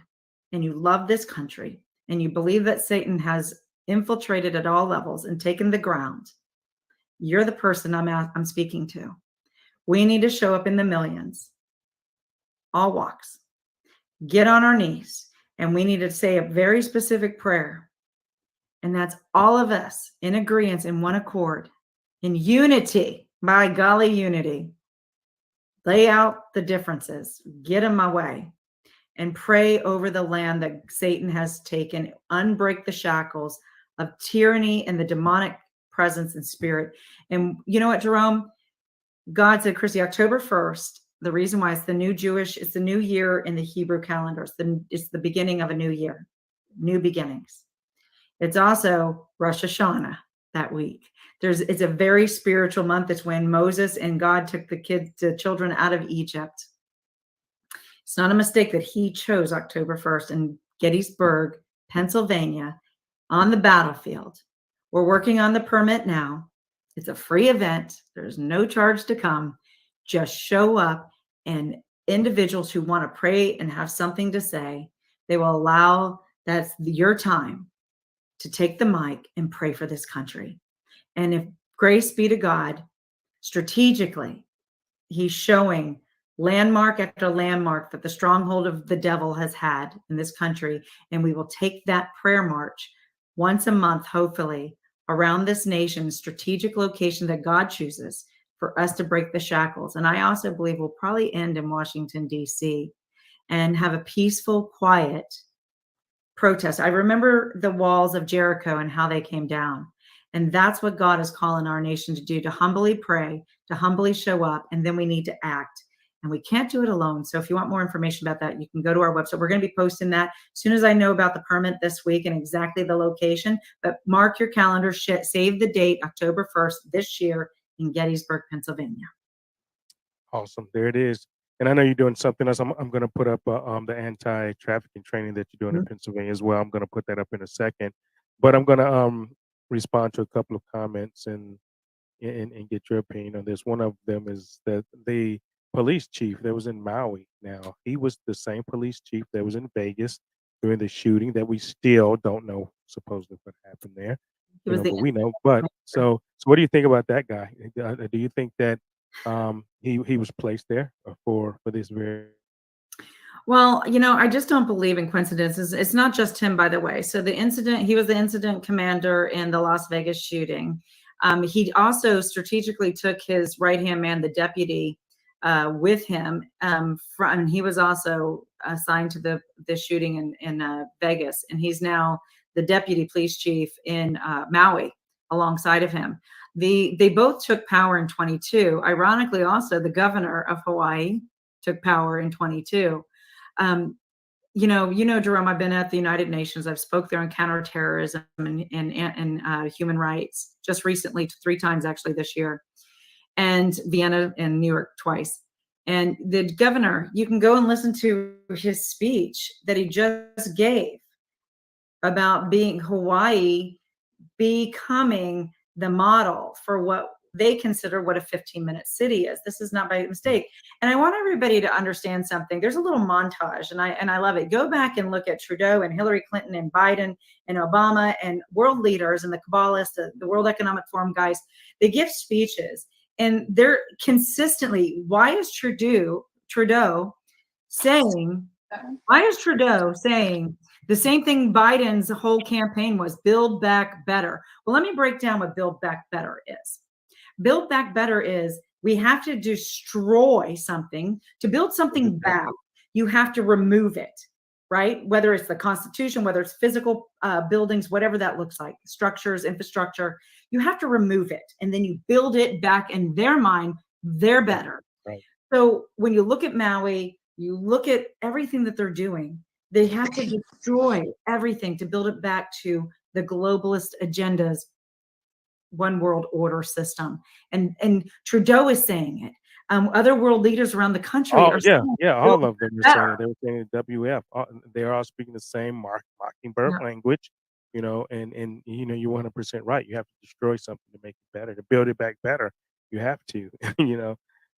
and you love this country, and you believe that Satan has infiltrated at all levels and taken the ground, you're the person I'm speaking to. We need to show up in the millions, all walks, get on our knees, and we need to say a very specific prayer. And that's all of us in agreement, in one accord, in unity, by golly, unity. Lay out the differences, get in my way, and pray over the land that Satan has taken, unbreak the shackles of tyranny and the demonic presence and spirit. And you know what, Jarome? God said, Christie, October 1st, the reason why it's the new year in the Hebrew calendar. It's the beginning of a new year. new beginnings. It's also Rosh Hashanah that week. It's a very spiritual month. It's when Moses and God took the children out of Egypt. It's not a mistake that he chose October 1st in Gettysburg, Pennsylvania, on the battlefield. We're working on the permit now. It's a free event. There's no charge to come. Just show up, and individuals who want to pray and have something to say, they will allow that's your time to take the mic and pray for this country. And if grace be to God, strategically, he's showing landmark after landmark that the stronghold of the devil has had in this country. And we will take that prayer march once a month, hopefully, around this nation, strategic location that God chooses for us to break the shackles. And I also believe we'll probably end in Washington, D.C., and have a peaceful, quiet protest. I remember the walls of Jericho and how they came down. And that's what God is calling our nation to do, to humbly pray, to humbly show up, and then we need to act. And we can't do it alone. So if you want more information about that, you can go to our website. We're going to be posting that as soon as I know about the permit this week and exactly the location. But mark your calendar, save the date, October 1st this year in Gettysburg, Pennsylvania. Awesome. There it is. And I know you're doing something else. I'm going to put up the anti-trafficking training that you're doing in Pennsylvania as well. I'm going to put that up in a second. But I'm going to respond to a couple of comments and get your opinion on this. One of them is that the police chief that was in Maui, now he was the same police chief that was in Vegas during the shooting that we still don't know supposedly what happened there. But we know. But so what do you think about that guy? Do you think that he was placed there for this very? Well, I just don't believe in coincidences. It's not just him, by the way. So he was the incident commander in the Las Vegas shooting. He also strategically took his right-hand man, the deputy, with him. And he was also assigned to the shooting in Vegas. And he's now the deputy police chief in Maui alongside of him. They both took power in 22. Ironically, also, the governor of Hawaii took power in 22. Jarome, I've been at the United Nations. I've spoke there on counterterrorism and human rights just recently, 3 times actually this year, and Vienna and New York twice. And the governor, you can go and listen to his speech that he just gave about Hawaii becoming the model for what they consider what a 15-minute city is. This is not by mistake. And I want everybody to understand something. There's a little montage, and I love it. Go back and look at Trudeau and Hillary Clinton and Biden and Obama and world leaders and the Kabbalists, the World Economic Forum guys. They give speeches, and they're consistently, why is Trudeau saying the same thing Biden's whole campaign was, build back better? Well, let me break down what build back better is. Build back better is we have to destroy something. To build something back, you have to remove it, right? Whether it's the Constitution, whether it's physical buildings, whatever that looks like, structures, infrastructure, you have to remove it. And then you build it back. In their mind, they're better. Right. So when you look at Maui, you look at everything that they're doing, they have to destroy everything to build it back to the globalist agendas, one world order system. And Trudeau is saying it. Other world leaders around the country are saying all of them are saying it. They were saying WF. They're all speaking the same mockingbird language, and you're 100% right. You have to destroy something to make it better, to build it back better. You have to,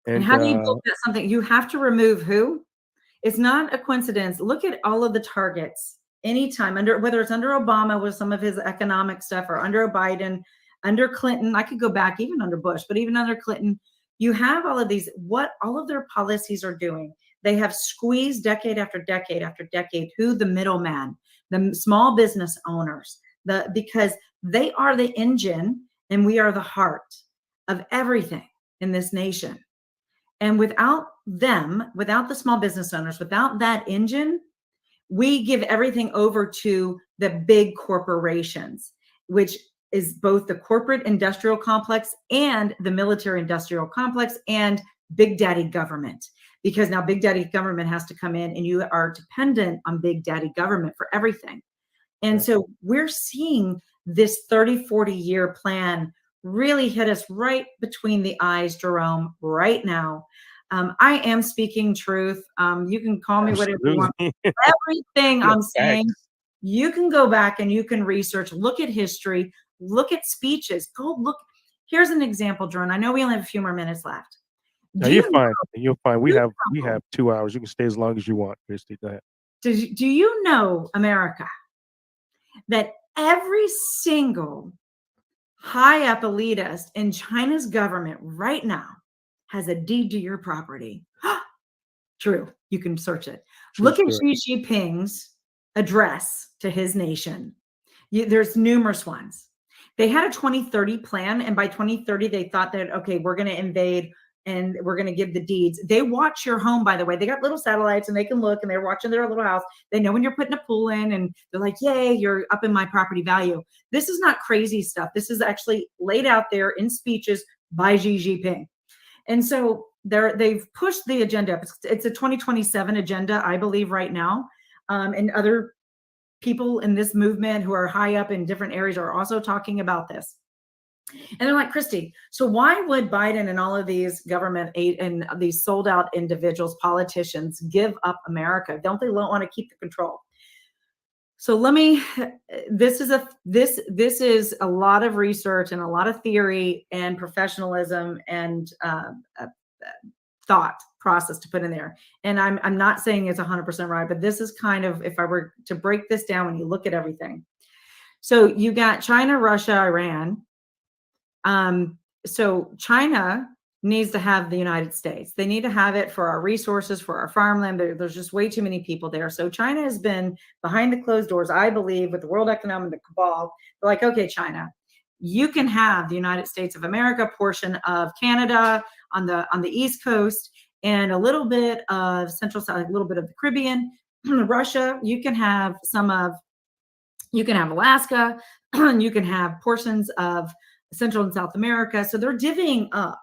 And how do you build that something? You have to remove who? It's not a coincidence. Look at all of the targets anytime, whether it's under Obama with some of his economic stuff, or under Biden, under Clinton. I could go back even under Bush, but even under Clinton, you have all of these, what all of their policies are doing. They have squeezed decade after decade after decade who? The middleman, the small business owners, because they are the engine and we are the heart of everything in this nation. And without them, without the small business owners, without that engine, we give everything over to the big corporations, which is both the corporate industrial complex and the military industrial complex and big daddy government. Because now big daddy government has to come in, and you are dependent on big daddy government for everything. And Right. so we're seeing this 30, 40-year plan really hit us right between the eyes, Jarome, right now. I am speaking truth. You can call me whatever you want. Absolutely. Everything Yeah, I'm saying, facts. you can go back and you can research, look at history, look at speeches, go look. Here's an example, Jordan. I know we only have a few more minutes left. No, Do you're you fine. You're fine. We know, have 2 hours. You can stay as long as you want, Christy. Go ahead. do you know, America, that every single high up elitist in China's government right now has a deed to your property? True. You can search it. True Look at story. Xi Jinping's address to his nation. There's numerous ones. They had a 2030 plan, and by 2030, they thought that, okay, we're going to invade and we're going to give the deeds. They watch your home, by the way. They got little satellites and they can look and they're watching their little house. They know when you're putting a pool in and they're like, yay, you're up in my property value. This is not crazy stuff. This is actually laid out there in speeches by Xi Jinping. And so they've pushed the agenda up. It's a 2027 agenda, I believe, right now. And other people in this movement who are high up in different areas are also talking about this. And they're like, Christy, so why would Biden and all of these government aid and these sold out individuals, politicians, give up America? Don't they want to keep the control? So let me, this is a lot of research and a lot of theory and professionalism and thought process to put in there. And I'm not saying it's 100% right, but this is kind of, if I were to break this down, when you look at everything. So you got China, Russia, Iran. So China needs to have the United States. They need to have it for our resources, for our farmland. There's just way too many people there. So China has been behind the closed doors, I believe, with the World Economic Cabal. They're like, okay, China, you can have the United States of America, portion of Canada on the East Coast, and a little bit of Central South, a little bit of the Caribbean. Russia, you can have Alaska, you can have portions of Central and South America. So they're divvying up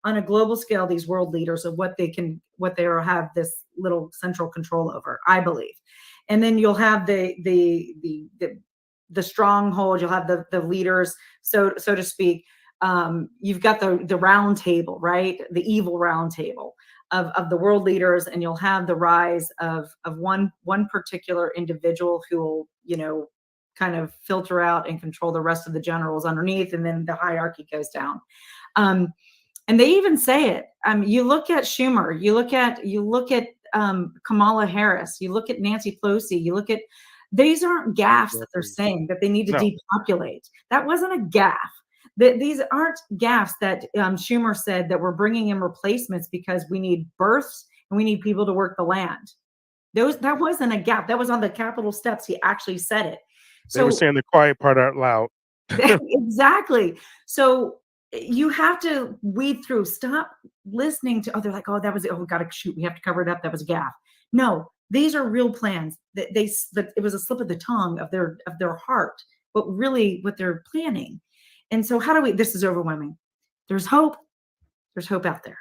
on a global scale these world leaders of what they have this little central control over, I believe. And then you'll have the stronghold. You'll have the leaders, so to speak. You've got the round table, right? The evil round table of the world leaders, and you'll have the rise of one particular individual who will, kind of filter out and control the rest of the generals underneath, and then the hierarchy goes down. And they even say it. You look at Schumer, you look at Kamala Harris, you look at Nancy Pelosi, you look at, these aren't gaffes that they're Exactly. saying that they need to No. depopulate. That wasn't a gaffe. These aren't gaffes that Schumer said that we're bringing in replacements because we need births and we need people to work the land. That wasn't a gaffe. That was on the Capitol steps. He actually said it. They were So saying the quiet part out loud. exactly. So you have to weed through. Stop listening to, they're like, that was it. Oh, we got to shoot. We have to cover it up. That was a gaffe. No, these are real plans. That it was a slip of the tongue of their heart, but really what they're planning. And so this is overwhelming. There's hope. There's hope out there.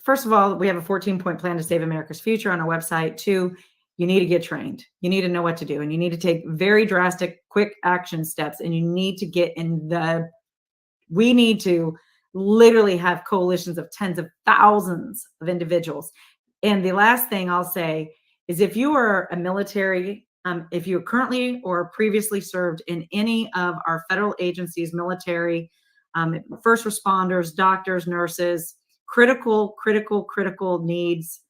First of all, we have a 14-point plan to save America's future on our website. 2, you need to get trained. You need to know what to do, and you need to take very drastic, quick action steps. And you need to get we need to literally have coalitions of tens of thousands of individuals. And the last thing I'll say is, if you are a military, if you currently or previously served in any of our federal agencies, military, first responders, doctors, nurses, critical needs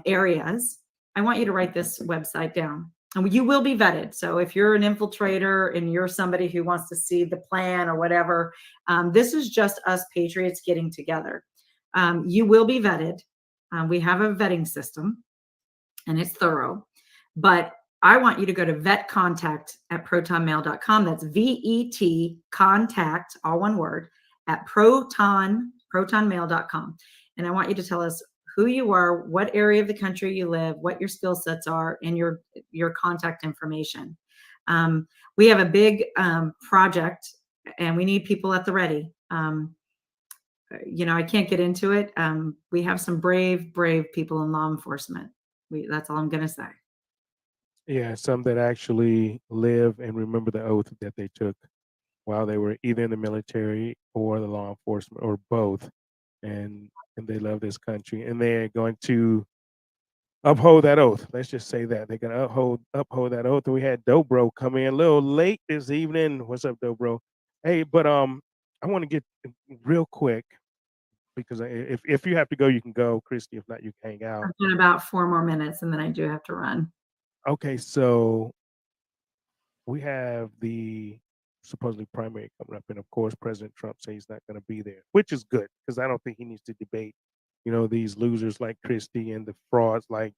areas, I want you to write this website down. And you will be vetted. So if you're an infiltrator and you're somebody who wants to see the plan or whatever, this is just us patriots getting together. You will be vetted. We have a vetting system, and it's thorough. But I want you to go to vetcontact@protonmail.com. That's VET contact, all one word, at protonmail.com. And I want you to tell us who you are, what area of the country you live, what your skill sets are, and your contact information. We have a big project, and we need people at the ready. I can't get into it. We have some brave people in law enforcement. That's all I'm going to say. Yeah, some that actually live and remember the oath that they took while they were either in the military or the law enforcement or both, and they love this country and they're going to uphold that oath. Let's just say that they're gonna uphold that oath. And we had Dobro come in a little late this evening. What's up, Dobro? Hey, but I want to get real quick because if you have to go, you can go, Christy. If not, you can hang out. I've got about 4 more minutes, and then I do have to run. Okay, so we have the supposedly primary coming up, and of course, President Trump says he's not going to be there, which is good because I don't think he needs to debate, these losers like Christie and the frauds like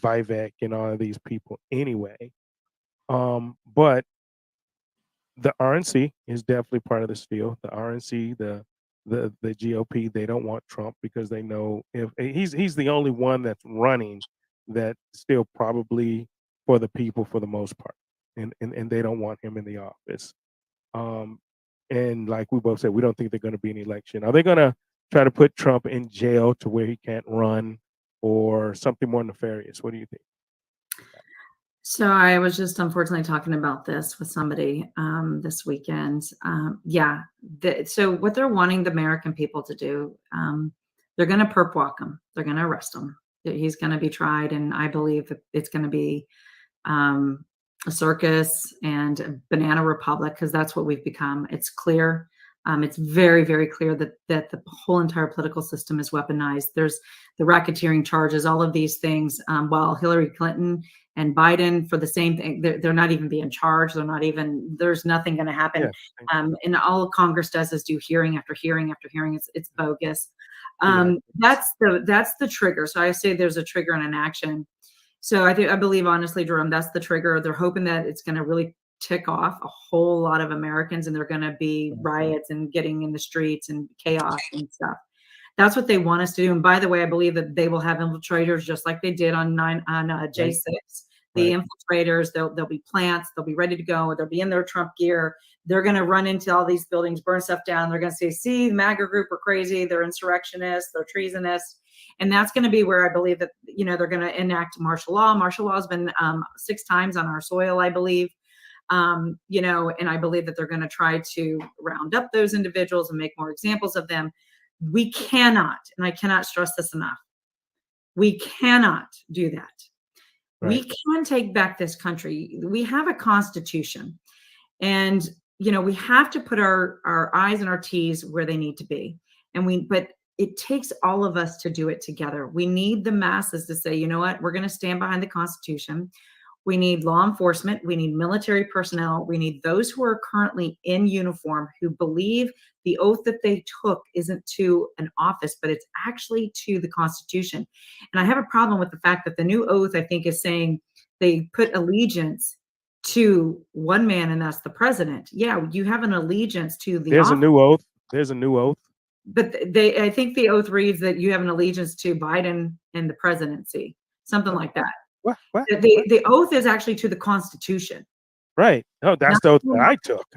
Vivek and all of these people anyway. But the RNC is definitely part of this deal. The RNC, the GOP, they don't want Trump because they know if he's the only one that's running that still probably for the people for the most part, and they don't want him in the office. Um, and like we both said, we don't think they're going to be an election. Are they going to try to put Trump in jail to where he can't run, or something more nefarious? What do you think? So I was just unfortunately talking about this with somebody this weekend. Yeah. So what they're wanting the American people to do, they're going to perp walk him. They're going to arrest him. He's going to be tried, and I believe that it's going to be um, a circus and a banana republic, because that's what we've become. It's clear. It's very, very clear that the whole entire political system is weaponized. There's the racketeering charges, all of these things. While Hillary Clinton and Biden for the same thing, they're not even being charged. They're not even. There's nothing going to happen. Yeah, And all Congress does is do hearing after hearing after hearing. It's bogus. yeah, That's the trigger. So I say there's a trigger and an action. So I believe honestly, Jerome, that's the trigger. They're hoping that it's going to really tick off a whole lot of Americans, and they're going to be riots and getting in the streets and chaos and stuff. That's what they want us to do. And by the way, I believe that they will have infiltrators just like they did on right, J6. The right. infiltrators, they'll be plants, they'll be ready to go, they'll be in their Trump gear. They're going to run into all these buildings, burn stuff down. They're going to say, "See, the MAGA group are crazy. They're insurrectionists. They're treasonous." And that's going to be where I believe that they're going to enact martial law. Martial law has been 6 times on our soil, I believe. And I believe that they're going to try to round up those individuals and make more examples of them. We cannot, and I cannot stress this enough, we cannot do that. Right. We can take back this country. We have a constitution, and we have to put our I's and our T's where they need to be. But it takes all of us to do it together. We need the masses to say, you know what, we're going to stand behind the Constitution. We need law enforcement. We need military personnel. We need those who are currently in uniform who believe the oath that they took isn't to an office, but it's actually to the Constitution. And I have a problem with the fact that the new oath, I think, is saying they put allegiance to one man, and that's the president. Yeah, you have an allegiance to the There's a office. new oath. There's a new oath. But I think the oath reads that you have an allegiance to Biden and the presidency, something like that. What? What? The oath is actually to the Constitution. Right. Oh, that's Not the oath to that an I office. took.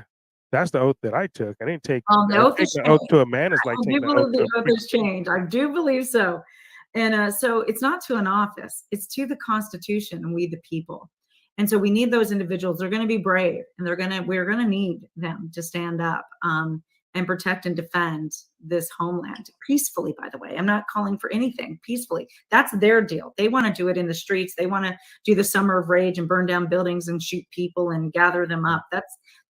That's the oath that I took. I didn't take The oath has taking the oath changed. to a man is like I do taking the oath believe to the a oath has priest. changed. I do believe so. And so it's not to an office, it's to the Constitution and we the people. And so we need those individuals. They're going to be brave, and we're going to need them to stand up and protect and defend this homeland peacefully. By the way, I'm not calling for anything, peacefully. That's their deal. They want to do it in the streets. They want to do the summer of rage and burn down buildings and shoot people and gather them up.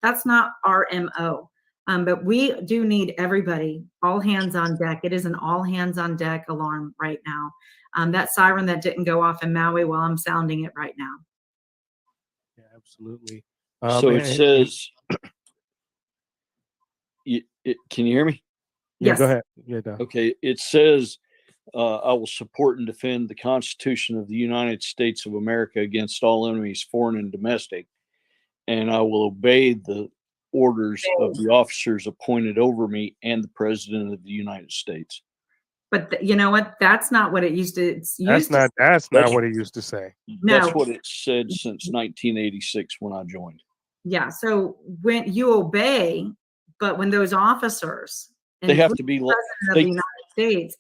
That's not our MO. But we do need everybody, all hands on deck. It is an all hands on deck alarm right now. That siren that didn't go off in Maui, well, I'm sounding it right now. Yeah, absolutely. So it says, can you hear me? Yeah, Yes. go ahead. Yeah, Don. Okay. It says, I will support and defend the Constitution of the United States of America against all enemies, foreign and domestic, and I will obey the orders of the officers appointed over me and the President of the United States. But you know what? That's not what it used to. That's not what he used to say. No. That's what it said since 1986 when I joined. Yeah. So when you obey, but when those officers, They have to be President of the United States,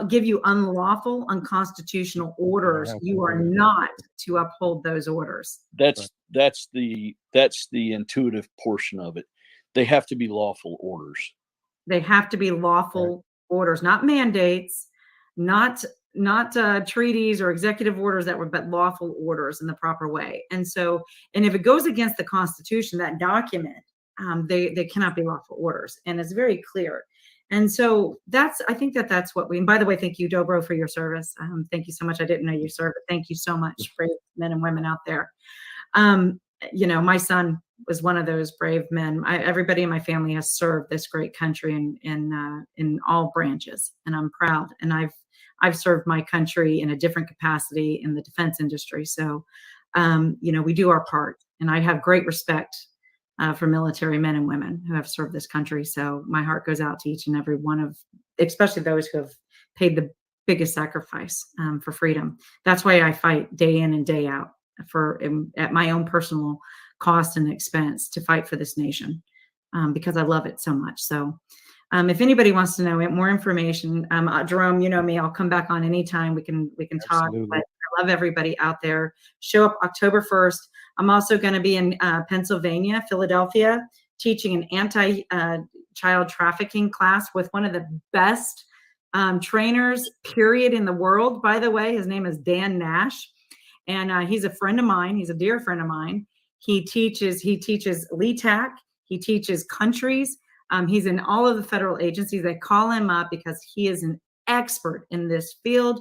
give you unlawful, unconstitutional orders, have you to are do it. not to uphold those orders. That's the intuitive portion of it. They have to be lawful orders. They have to be lawful orders, not mandates, not treaties or executive orders but lawful orders in the proper way. And so, and if it goes against the Constitution, that document, they cannot be lawful orders, and it's very clear. And so I think that's what and by the way, thank you, Dobro, for your service. Thank you so much. I didn't know you served, but thank you so much, brave men and women out there. My son was one of those brave men. Everybody in my family has served this great country in all branches, and I'm proud. And I've served my country in a different capacity in the defense industry. So, we do our part, and I have great respect for military men and women who have served this country. So my heart goes out to each and every one of, especially those who have paid the biggest sacrifice for freedom. That's why I fight day in and day out at my own personal cost and expense to fight for this nation because I love it so much. So if anybody wants to know more information, Jarome, you know me, I'll come back on anytime. We can talk. Absolutely. But I love everybody out there. Show up October 1st. I'm also going to be in Pennsylvania, Philadelphia, teaching an anti-child trafficking class with one of the best trainers, period, in the world. By the way, his name is Dan Nash, and he's a friend of mine. He's a dear friend of mine. He teaches LETAC. He teaches countries. He's in all of the federal agencies. They call him up because he is an expert in this field.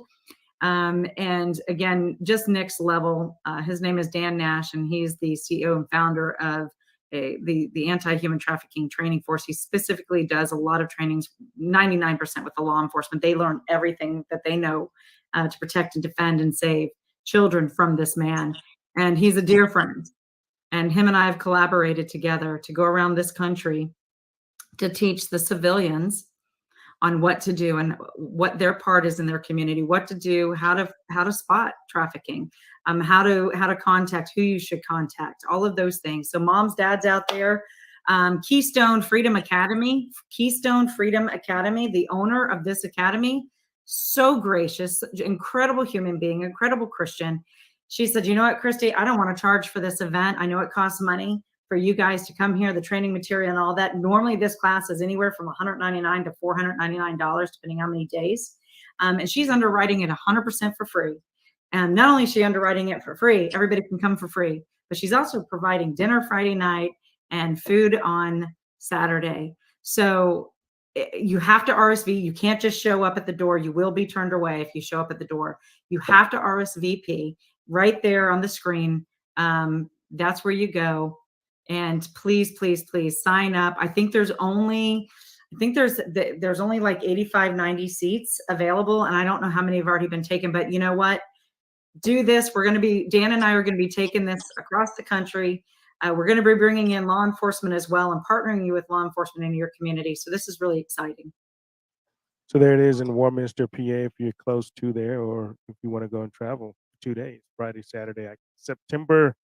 And again, just next level. His name is Dan Nash, and he's the CEO and founder of the Anti-Human Trafficking Training Force. He specifically does a lot of trainings, 99% with the law enforcement. They learn everything that they know to protect and defend and save children from this man. And he's a dear friend. And him and I have collaborated together to go around this country to teach the civilians on what to do and what their part is in their community, what to do, how to spot trafficking, how to contact, who you should contact, all of those things. So moms, dads out there, Keystone Freedom Academy, the owner of this academy, so gracious, incredible human being, incredible Christian. She said, you know what, Christie, I don't want to charge for this event. I know it costs money for you guys to come here, the training material and all that. Normally this class is anywhere from $199 to $499, depending how many days. And she's underwriting it 100% for free. And not only is she underwriting it for free, everybody can come for free, but she's also providing dinner Friday night and food on Saturday. So you have to RSV. You can't just show up at the door. You will be turned away if you show up at the door. You have to RSVP right there on the screen. That's where you go. And please, please, please sign up. I think there's only like 85, 90 seats available. And I don't know how many have already been taken, but you know what? Do this. Dan and I are going to be taking this across the country. We're going to be bringing in law enforcement as well and partnering you with law enforcement in your community. So this is really exciting. So there it is in Warminster, PA, if you're close to there, or if you want to go and travel 2 days, Friday, Saturday, September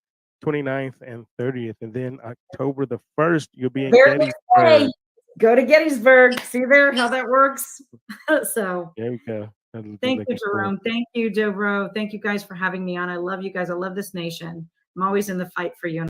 29th and 30th. And then October the 1st, you'll be in Gettysburg. Go to Gettysburg. See there how that works? So there we go. Thank you, Jarome. Thank you, Dobro. Thank you guys for having me on. I love you guys. I love this nation. I'm always in the fight for you.